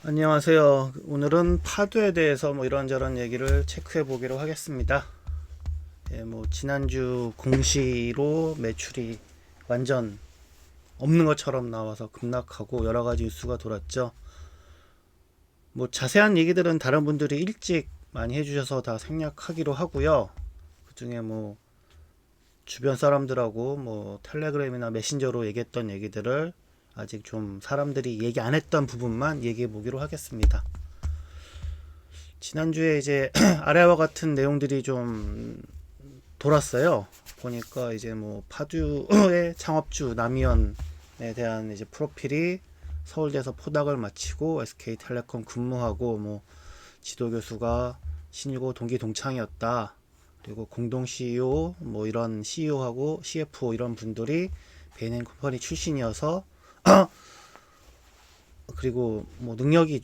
안녕하세요. 오늘은 파두에 대해서 이런저런 얘기를 체크해 보기로 하겠습니다. 지난주 공시로 매출이 완전 없는 것처럼 나와서 급락하고 여러 가지 뉴스가 돌았죠. 자세한 얘기들은 다른 분들이 일찍 많이 해주셔서 다 생략하기로 하고요. 그 중에 주변 사람들하고 텔레그램이나 메신저로 얘기했던 얘기들을 아직 좀 사람들이 얘기 안 했던 부분만 얘기해 보기로 하겠습니다. 지난주에 이제 아래와 같은 내용들이 좀 돌았어요. 보니까 이제 파듀의 창업주 남희연에 대한 이제 프로필이 서울대에서 포닥을 마치고 SK텔레콤 근무하고 지도교수가 신일고 동기 동창이었다. 그리고 공동 CEO 이런 CEO하고 CFO 이런 분들이 베이넨 컴퍼니 출신이어서 그리고 능력이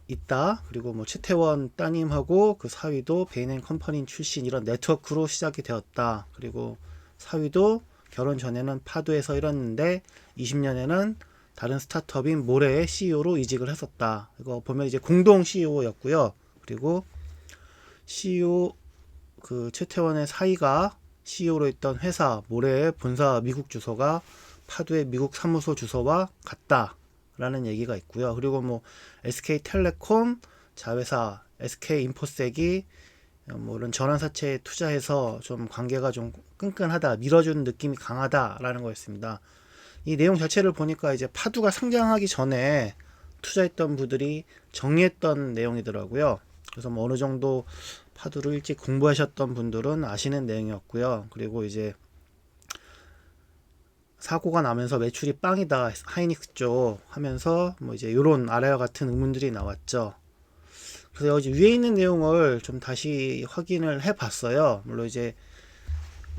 있다. 그리고 최태원 따님하고 그 사위도 베이넨 컴퍼니 출신 이런 네트워크로 시작이 되었다. 그리고 사위도 결혼 전에는 파도에서 일했는데 20년에는 다른 스타트업인 모레의 CEO로 이직을 했었다. 이거 보면 이제 공동 CEO였고요. 그리고 CEO 그 최태원의 사위가 CEO로 있던 회사 모레의 본사 미국 주소가 파두의 미국 사무소 주소와 같다. 라는 얘기가 있고요. 그리고 SK텔레콤 자회사 SK인포색이 이런 전환사채에 투자해서 좀 관계가 좀 끈끈하다, 밀어주는 느낌이 강하다라는 거였습니다. 이 내용 자체를 보니까 이제 파두가 상장하기 전에 투자했던 분들이 정리했던 내용이더라고요. 그래서 어느 정도 파두를 일찍 공부하셨던 분들은 아시는 내용이었고요. 그리고 이제 사고가 나면서 매출이 빵이다 하이닉스 쪽 하면서 이제 요런 아래와 같은 의문들이 나왔죠. 그래서 여기 위에 있는 내용을 좀 다시 확인을 해 봤어요. 물론 이제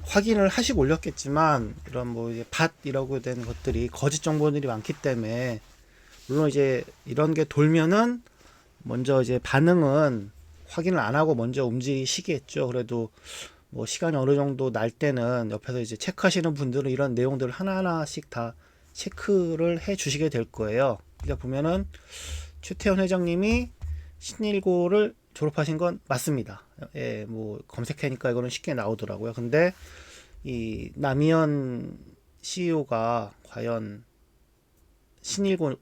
확인을 하시고 올렸겠지만 이런 이제 밭이라고 된 것들이 거짓 정보들이 많기 때문에 물론 이제 이런 게 돌면은 먼저 이제 반응은 확인을 안 하고 먼저 움직이시겠죠. 그래도 시간이 어느 정도 날 때는 옆에서 이제 체크하시는 분들은 이런 내용들을 하나하나씩 다 체크를 해 주시게 될 거예요. 그러니까 보면은 최태원 회장님이 신일고를 졸업하신 건 맞습니다. 예, 검색하니까 이거는 쉽게 나오더라고요. 근데 이 남희연 CEO가 과연 신일고를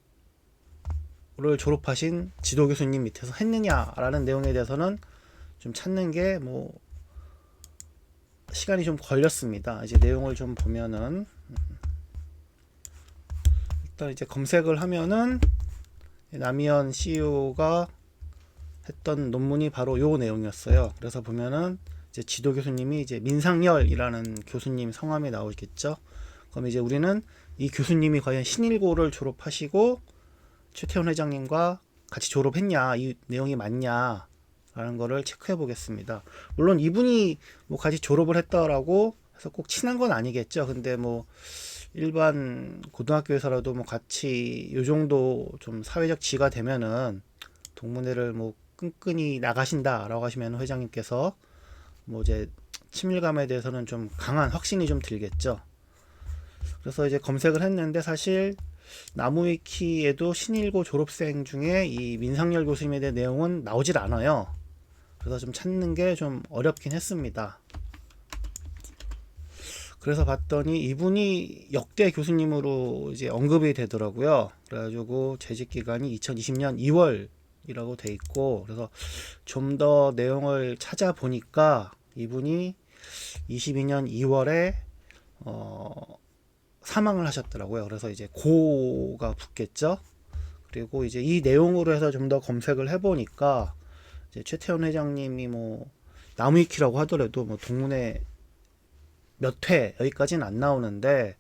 졸업하신 지도 교수님 밑에서 했느냐라는 내용에 대해서는 좀 찾는 게 시간이 좀 걸렸습니다. 이제 내용을 좀 보면은 일단 이제 검색을 하면은 남희연 CEO가 했던 논문이 바로 요 내용이었어요. 그래서 보면은 이제 지도 교수님이 이제 민상열이라는 교수님 성함이 나오겠죠. 그럼 이제 우리는 이 교수님이 과연 신일고를 졸업하시고 최태원 회장님과 같이 졸업했냐, 이 내용이 맞냐 라는 거를 체크해 보겠습니다. 물론 이분이 같이 졸업을 했다라고 해서 꼭 친한 건 아니겠죠. 근데 일반 고등학교에서라도 같이 요 정도 좀 사회적 지가 되면은 동문회를 끈끈이 나가신다라고 하시면 회장님께서 이제 친밀감에 대해서는 좀 강한 확신이 좀 들겠죠. 그래서 이제 검색을 했는데 사실 나무위키에도 신일고 졸업생 중에 이 민상열 교수님에 대한 내용은 나오질 않아요. 그래서 좀 찾는 게 좀 어렵긴 했습니다. 그래서 봤더니 이분이 역대 교수님으로 이제 언급이 되더라고요. 그래가지고 재직 기간이 2020년 2월이라고 돼 있고, 그래서 좀 더 내용을 찾아보니까 이분이 22년 2월에 사망을 하셨더라고요. 그래서 이제 고가 붙겠죠. 그리고 이제 이 내용으로 해서 좀 더 검색을 해보니까 이제 최태원 회장님이 나무위키라고 하더라도 동문회 몇 회 여기까지는 안 나오는데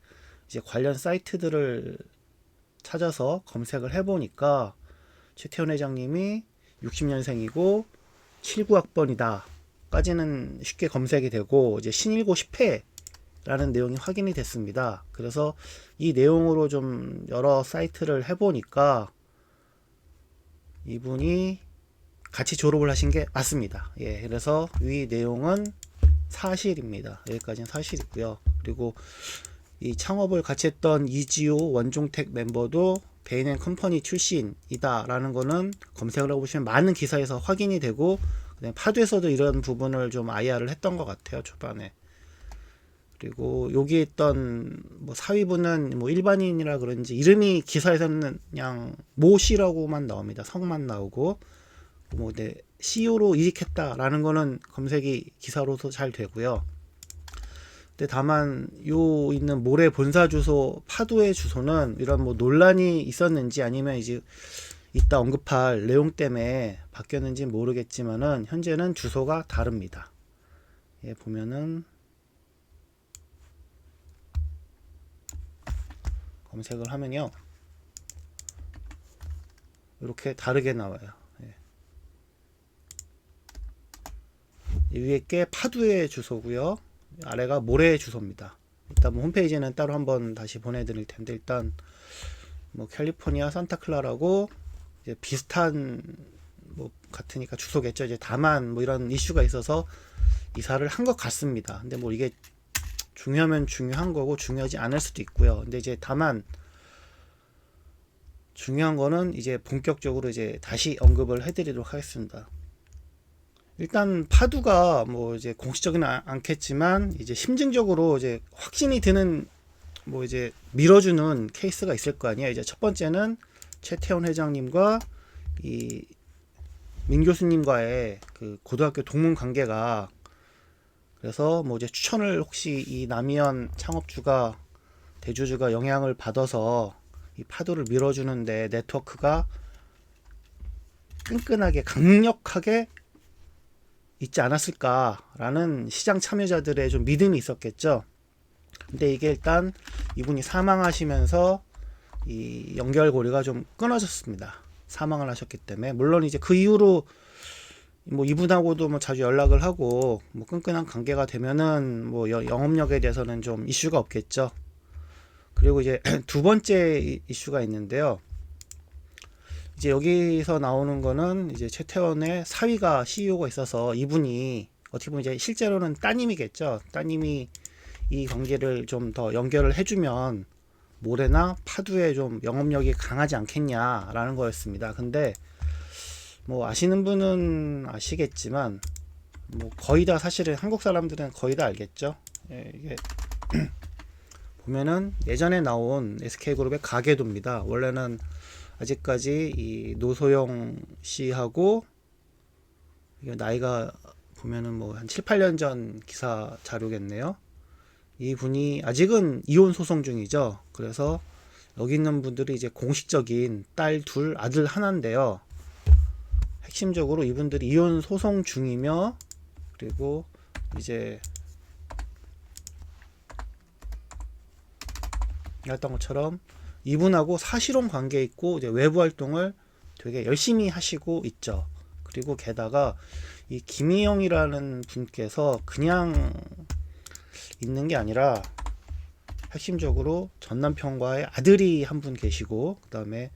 이제 관련 사이트들을 찾아서 검색을 해보니까 최태원 회장님이 60년생이고 79학번이다 까지는 쉽게 검색이 되고 이제 신일고 10회 라는 내용이 확인이 됐습니다. 그래서 이 내용으로 좀 여러 사이트를 해보니까 이분이 같이 졸업을 하신 게 맞습니다. 예, 그래서 이 내용은 사실입니다. 여기까지는 사실이고요. 그리고 이 창업을 같이 했던 이지호 원종택 멤버도 베인앤컴퍼니 출신이다라는 거는 검색을 해보시면 많은 기사에서 확인이 되고, 파두에서도 이런 부분을 좀 IR을 했던 것 같아요, 초반에. 그리고 여기에 있던 뭐 사위분은 뭐 일반인이라 그런지 이름이 기사에서는 그냥 모 씨라고만 나옵니다. 성만 나오고, 뭐 CEO로 이직했다라는 거는 검색이 기사로도 잘 되고요. 근데 다만 요 있는 모래 본사 주소 파두의 주소는 이런 뭐 논란이 있었는지 아니면 이제 이따 언급할 내용 때문에 바뀌었는지 모르겠지만은 현재는 주소가 다릅니다. 예, 보면은 검색을 하면요, 이렇게 다르게 나와요. 예. 위에 게 파두의 주소고요, 아래가 모래의 주소입니다. 일단 뭐 홈페이지는 따로 한번 다시 보내드릴 텐데, 일단 뭐 캘리포니아 산타클라라고 이제 비슷한 뭐 같으니까 주소겠죠. 이제 다만 뭐 이런 이슈가 있어서 이사를 한 것 같습니다. 근데 뭐 이게 중요하면 중요한 거고 중요하지 않을 수도 있고요. 근데 이제 다만 중요한 거는 이제 본격적으로 이제 다시 언급을 해드리도록 하겠습니다. 일단 파두가 뭐 이제 공식적이는 않겠지만 이제 심증적으로 이제 확신이 드는 뭐 이제 밀어주는 케이스가 있을 거 아니에요. 이제 첫 번째는 최태원 회장님과 이 민 교수님과의 그 고등학교 동문 관계가, 그래서 뭐 이제 추천을 혹시 이 남이현 창업주가 대주주가 영향을 받아서 이 파도를 밀어주는데 네트워크가 끈끈하게 강력하게 있지 않았을까라는 시장 참여자들의 좀 믿음이 있었겠죠. 근데 이게 일단 이분이 사망하시면서 이 연결고리가 좀 끊어졌습니다. 사망을 하셨기 때문에. 물론 이제 그 이후로 뭐 이분하고도 뭐 자주 연락을 하고 뭐 끈끈한 관계가 되면은 뭐 영업력에 대해서는 좀 이슈가 없겠죠. 그리고 이제 두 번째 이슈가 있는데요. 이제 여기서 나오는 거는 이제 최태원의 사위가 CEO가 있어서 이분이 어떻게 보면 이제 실제로는 따님이겠죠. 따님이 이 관계를 좀 더 연결을 해주면 모래나 파두에 좀 영업력이 강하지 않겠냐라는 거였습니다. 근데 뭐 아시는 분은 아시겠지만 뭐 거의 다 사실은 한국 사람들은 거의 다 알겠죠. 예, 이게 보면은 예전에 나온 SK그룹의 가계도입니다. 원래는 아직까지 이 노소영 씨하고 나이가 보면은 뭐 한 7, 8년 전 기사 자료겠네요. 이 분이 아직은 이혼 소송 중이죠. 그래서 여기 있는 분들이 이제 공식적인 딸 둘, 아들 하나인데요. 핵심적으로 이분들이 이혼 소송 중이며, 그리고 이제 했던 것처럼 이분하고 사실혼 관계에 있고 이제 외부 활동을 되게 열심히 하시고 있죠. 그리고 게다가 이 김희영이라는 분께서 그냥 있는 게 아니라 핵심적으로 전 남편과의 아들이 한 분 계시고, 그 다음에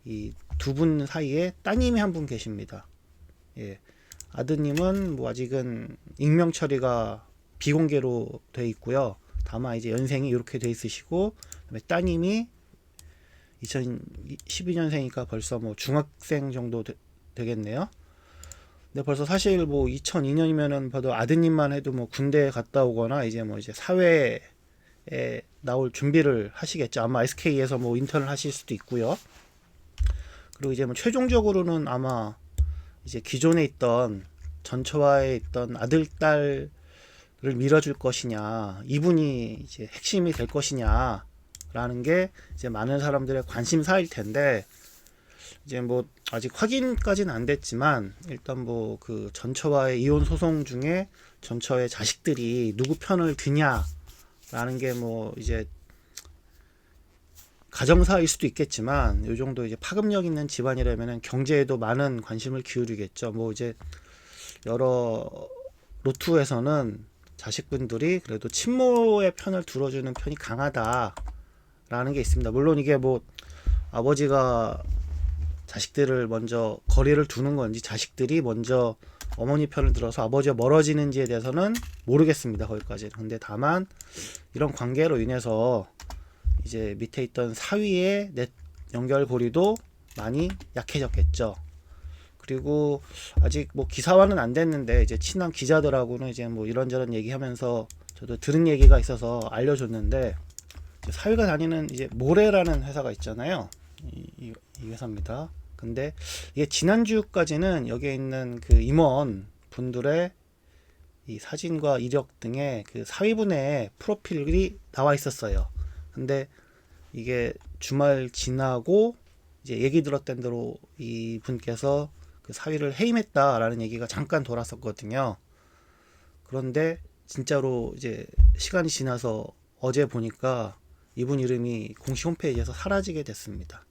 이 두 분 사이에 따님이 한 분 계십니다. 예. 아드님은 뭐 아직은 익명 처리가 비공개로 돼 있고요. 다만 이제 연생이 이렇게 돼 있으시고, 그다음에 따님이 2012년생이니까 벌써 뭐 중학생 정도 되겠네요. 근데 벌써 사실 뭐 2002년이면은 봐도 아드님만 해도 뭐 군대에 갔다 오거나 이제 뭐 이제 사회에 나올 준비를 하시겠죠. 아마 SK에서 뭐 인턴을 하실 수도 있고요. 그리고 이제 뭐 최종적으로는 아마 이제 기존에 있던 전처와에 있던 아들 딸을 밀어줄 것이냐, 이분이 이제 핵심이 될 것이냐 라는 게 이제 많은 사람들의 관심사일 텐데, 이제 뭐 아직 확인까지는 안 됐지만 일단 뭐 그 전처와의 이혼 소송 중에 전처의 자식들이 누구 편을 드냐라는 게 뭐 이제 가정사일 수도 있겠지만, 요 정도 이제 파급력 있는 집안이라면은 경제에도 많은 관심을 기울이겠죠. 뭐 이제 여러 로투에서는 자식분들이 그래도 친모의 편을 들어주는 편이 강하다라는 게 있습니다. 물론 이게 뭐 아버지가 자식들을 먼저 거리를 두는 건지 자식들이 먼저 어머니 편을 들어서 아버지와 멀어지는지에 대해서는 모르겠습니다. 거기까지는. 근데 다만 이런 관계로 인해서 이제 밑에 있던 연결고리도 많이 약해졌겠죠. 그리고 아직 뭐 기사화는 안 됐는데 이제 친한 기자들하고는 이제 뭐 이런저런 얘기하면서 저도 들은 얘기가 있어서 알려줬는데, 사위가 다니는 이제 모래라는 회사가 있잖아요. 이 회사입니다. 근데 이게 지난주까지는 여기에 있는 그 임원 분들의 이 사진과 이력 등의 그 사위분의 프로필이 나와 있었어요. 근데 이게 주말 지나고 이제 얘기 들었던 대로 이 분께서 그 사위를 해임했다라는 얘기가 잠깐 돌았었거든요. 그런데 진짜로 이제 시간이 지나서 어제 보니까 이분 이름이 공식 홈페이지에서 사라지게 됐습니다.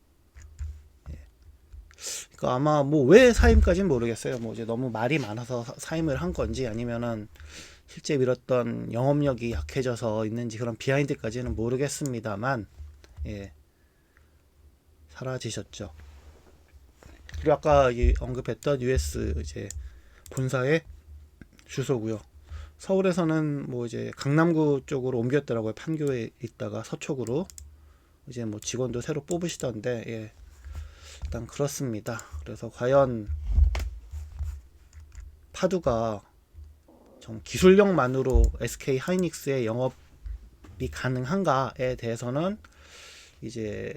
그러니까 아마 뭐 왜 사임까지는 모르겠어요. 뭐 이제 너무 말이 많아서 사임을 한 건지, 아니면은 실제 밀었던 영업력이 약해져서 있는지, 그런 비하인드까지는 모르겠습니다만, 예, 사라지셨죠. 그리고 아까 언급했던 US 이제 본사의 주소고요. 서울에서는 뭐 이제 강남구 쪽으로 옮겼더라고요. 판교에 있다가 서초구로 이제 뭐 직원도 새로 뽑으시던데, 예, 일단 그렇습니다. 그래서 과연 파두가 좀 기술력만으로 SK 하이닉스의 영업이 가능한가에 대해서는 이제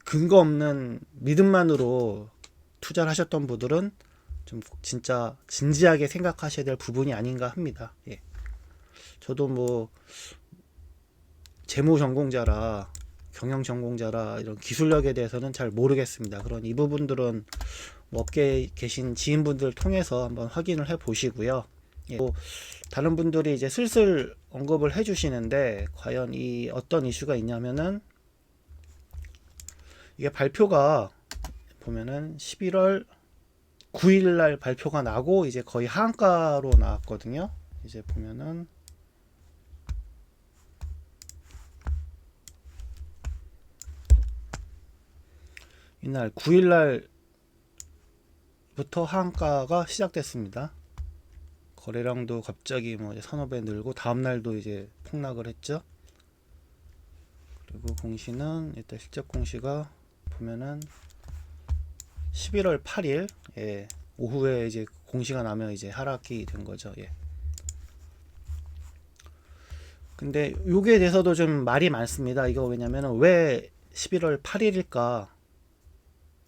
근거 없는 믿음만으로 투자를 하셨던 분들은 좀 진짜 진지하게 생각하셔야 될 부분이 아닌가 합니다. 예. 저도 뭐 재무 전공자라 경영 전공자라 이런 기술력에 대해서는 잘 모르겠습니다. 그런 이 부분들은 뭐 업계에 계신 지인분들 통해서 한번 확인을 해 보시고요. 예. 또 다른 분들이 이제 슬슬 언급을 해 주시는데, 과연 이 어떤 이슈가 있냐면은, 이게 발표가 보면은 11월 9일 날 발표가 나고 이제 거의 하한가로 나왔거든요. 이제 보면은 이날 9일 날부터 하한가가 시작됐습니다. 거래량도 갑자기 뭐 이제 서너 배 늘고 다음 날도 이제 폭락을 했죠. 그리고 공시는 일단 실적 공시가 보면은 11월 8일, 예, 오후에 이제 공시가 나면 이제 하락이 된 거죠. 예. 근데 요게 대해서도 좀 말이 많습니다. 이거 왜냐면은 왜 11월 8일일까?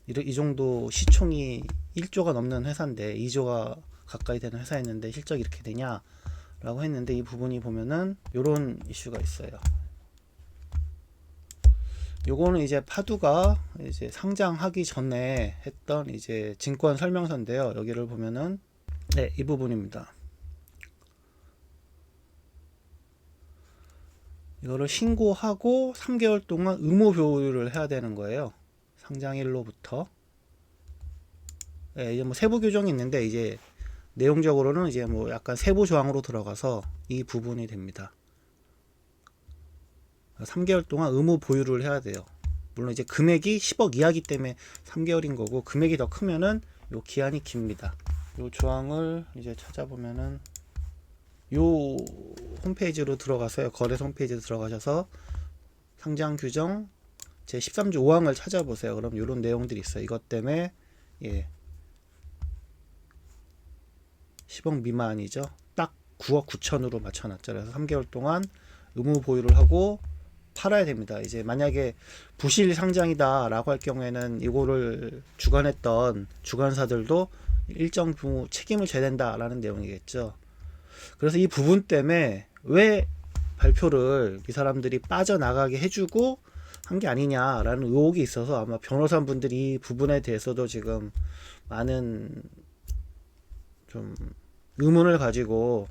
이 정도 시총이 1조가 넘는 회사인데, 2조가 가까이 되는 회사였는데 실적이 이렇게 되냐? 라고 했는데, 이 부분이 보면은 요런 이슈가 있어요. 요거는 이제 파두가 이제 상장하기 전에 했던 이제 증권 설명서인데요. 여기를 보면은, 네, 이 부분입니다. 이거를 신고하고 3개월 동안 의무 보유를 해야 되는 거예요. 상장일로부터. 네, 이제 뭐 세부 규정이 있는데, 이제 내용적으로는 이제 뭐 약간 세부 조항으로 들어가서 이 부분이 됩니다. 3개월 동안 의무 보유를 해야 돼요. 물론 이제 금액이 10억 이하기 때문에 3개월인 거고, 금액이 더 크면은 요 기한이 깁니다. 요 조항을 이제 찾아보면은 요 홈페이지로 들어가서요. 거래소 홈페이지로 들어가셔서 상장 규정 제 13조 5항을 찾아보세요. 그럼 요런 내용들이 있어요. 이것 때문에, 예, 10억 미만이죠. 딱 9억 9천으로 맞춰놨죠. 그래서 3개월 동안 의무 보유를 하고 팔아야 됩니다. 이제 만약에 부실 상장이다 라고 할 경우에는 이거를 주관했던 주관사들도 일정 부분 책임을 져야 된다 라는 내용이겠죠. 그래서 이 부분 때문에 왜 발표를 이 사람들이 빠져나가게 해주고 한 게 아니냐라는 의혹이 있어서, 아마 변호사분들이 이 부분에 대해서도 지금 많은 좀 의문을 가지고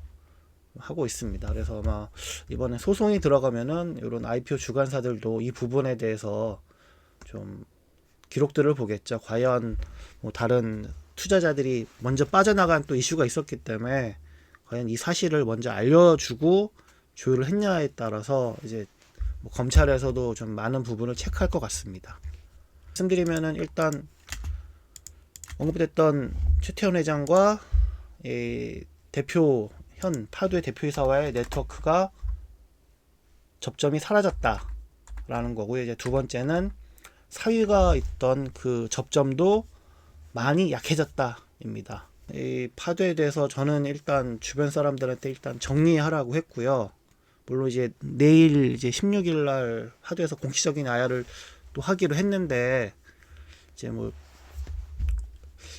하고 있습니다. 그래서 아마 이번에 소송이 들어가면은 이런 IPO 주관사들도 이 부분에 대해서 좀 기록들을 보겠죠. 과연 뭐 다른 투자자들이 먼저 빠져나간 또 이슈가 있었기 때문에 과연 이 사실을 먼저 알려주고 조율을 했냐에 따라서 이제 뭐 검찰에서도 좀 많은 부분을 체크할 것 같습니다. 말씀드리면은 일단 언급됐던 최태원 회장과 이 대표 현 파두의 대표이사와의 네트워크가 접점이 사라졌다라는 거고요. 이제 두 번째는 사위가 있던 그 접점도 많이 약해졌다입니다. 이 파도에 대해서 저는 일단 주변 사람들한테 일단 정리하라고 했고요. 물론 이제 내일 이제 16일 날 파도에서 공식적인 IR을 또 하기로 했는데 이제 뭐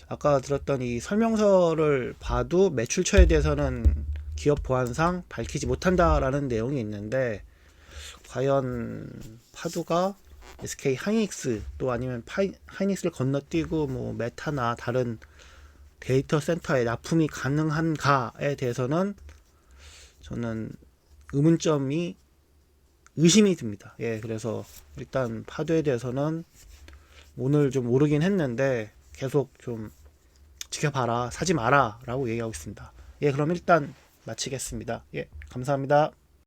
아까 들었던 이 설명서를 봐도 매출처에 대해서는 기업 보안상 밝히지 못한다라는 내용이 있는데 과연 파도가 SK 하이닉스 또 아니면 하이닉스를 건너뛰고 뭐 메타나 다른 데이터 센터에 납품이 가능한가에 대해서는 저는 의문점이 의심이 듭니다. 예, 그래서 일단 파도에 대해서는 오늘 좀 오르긴 했는데 계속 좀 지켜봐라, 사지 마라 라고 얘기하고 있습니다. 예, 그럼 일단 마치겠습니다. 예, 감사합니다.